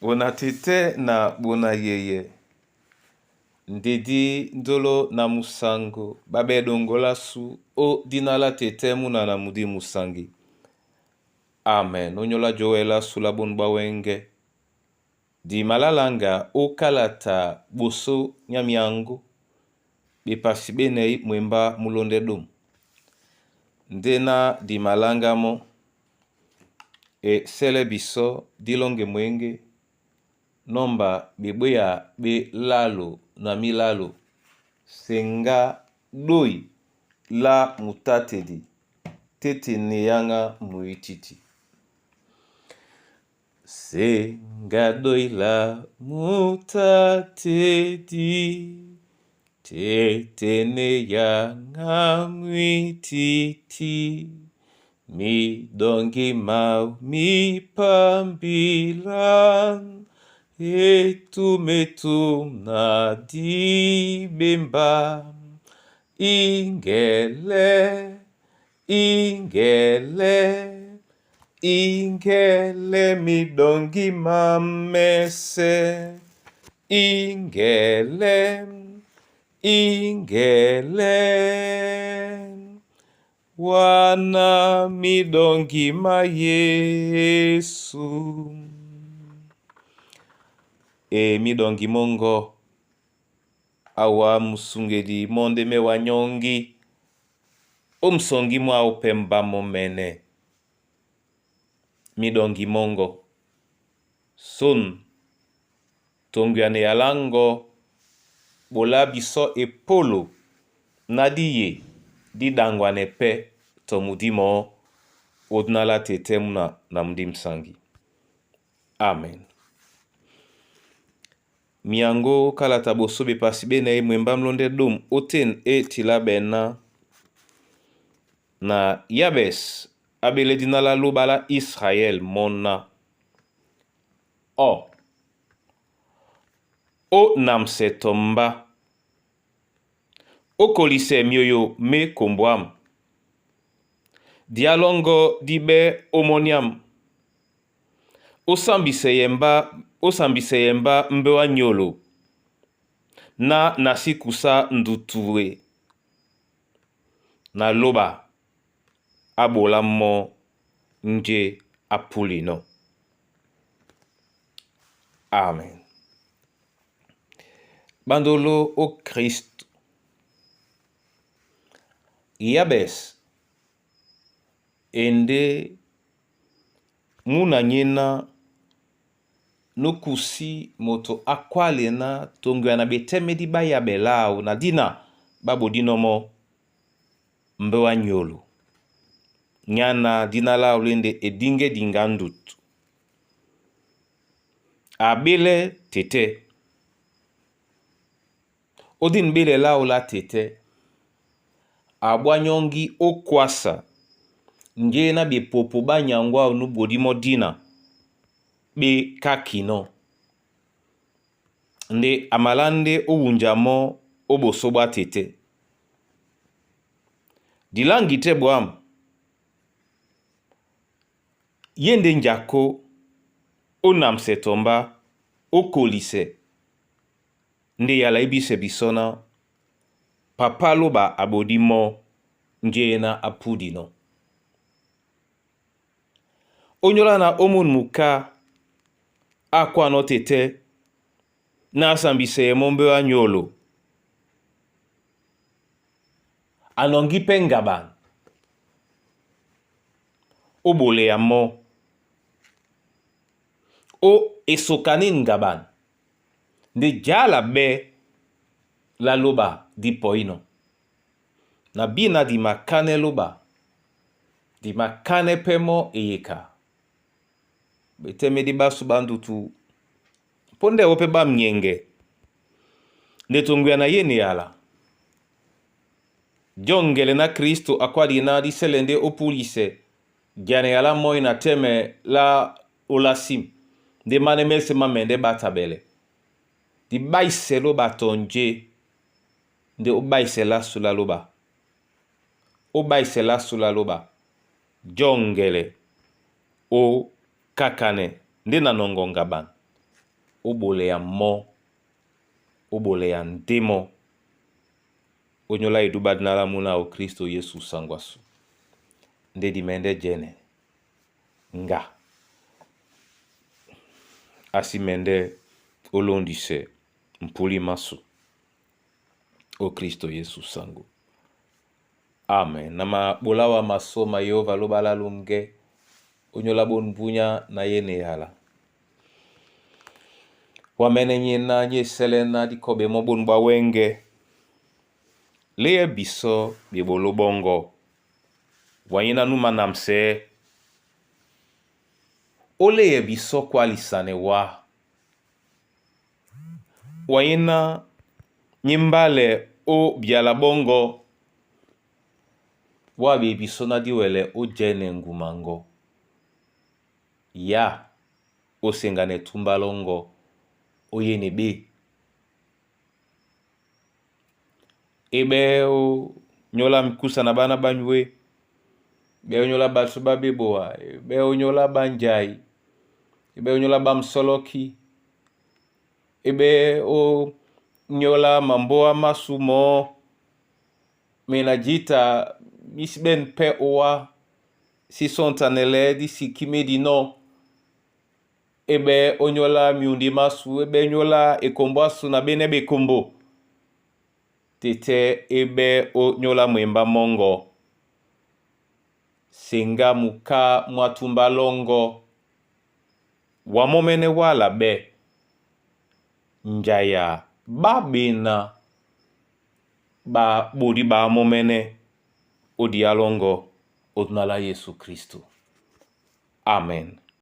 Bona tete na bona yeye. Ndedi ndolo na musango. Babe dongola su o dinala tete muna na mudi musangi. Amen. Onyola joela sula bonba wenge. Di malalanga o kalata boso nyamiango. Bepasi benei mwemba mulonde dom. Ndena di malanga mo. E sele biso dilonge mwenge. Nomba bebea be lalo na milalo. Senga doi la mutatedi. Tete neyanga muititi. Senga doi la mutatedi. Tete neyanga muititi. Mi dongi mau mi pambilan. Etu metum na di bemba. Ingele, ingele mi dongi mamese. Ingele, wana mi dongi ma Yesu. E mi dongi mongo. Awa musungedi monde me wanyongi. Umsongi mwa upemba momene. Mi dongi mongo. Sun. Tongyane alango. Bola biso epolo. Nadiye. Di dangwane pe. Tomudimo. Odnala tete muna na mdim sangi. Amen. Miango kalata boso be pasibe na mwemba mlonde dom oten e tilabena na Yabes abele dinala lobala Israel mona o namse tomba o kolise mioyo me kombwam dialongo dibe omoniam osambise yemba mbewa nyolo na nasikusa ndutuwe na loba abola mo nje apulino. Amen. Bandolo o Christ. Yabes ende muna nyena nukusi moto akwale na tongwe na beteme di baya belao na dina babo dinomo mbewa nyolo. Nyana dina la ulende edinge dingandut. Abele tete. Odin bele la ula tete. Abwanyongi okwasa. Nge na be popo ba nyangwa unubodimo dina. Be kakino. Nde amalande uwunjamo obosoba tete. Dilangite bwam. Yende njako onamse tomba okolise. Nde yala ibise bisona. Papa loba abodimo njena apudino. Onyola na omon muka akwa no tete na asambise mombe anyolo. Anongi pengaban. Obole ya mo. O esokani ngaban. Nde jala be la loba di poino. Na bina di makane loba. Di makane pemo eyeka. Beteme di basu bandutu. Ponde ope ba mnyenge. Nde tongwe na yeni yala. Jongele na Kristo akwadi na di selende opulise. Gyane yala moi na teme la olasim. De manemese mamende batabele. Di baise loba tonje. Nde o baise la sula loba. O baise la sula loba. Jongele o kakane nde na nongonga ban. obole ya mo, obole ya ndemo, onyola iduba dinala muna o Kristo Yesu sangwasu. Nde dimende jene. Nga. Asimende olondise mpuli masu o Kristo Yesu sangu. Amen. Nama bolawa masoma Yehova lobala lunge onyola bonbunya na yene yala. Wamene nyena nye selena di kobe mobon ba wenge. Leye biso bibolo bongo. Wanyena numa namse. Oleye biso kwa lisane wa. Wanyena nyimbale o biala bongo. Wabi biso na diwele o jene ngumango. Ya o sengane tumbalongo o yene be. Ebe o nyola mkusa na bana banywe. Be o nyola basuba beboa. Be o nyola banjai. Ebe o nyola bamsoloki. Ebe o nyola mamboa masumo. Mena jita misben pe oa. Si sontanele di si kimedi no. Ebe o nyola miundi masu. Ebe nyola ekombo asu na benebe ekombo. Tete ebe o nyola mwemba mongo. Senga muka mwatumba longo. Wamomene wala be. Njaya ba bena. Ba bodi ba momene. Odi alongo. Odnala Yesu Kristo. Amen.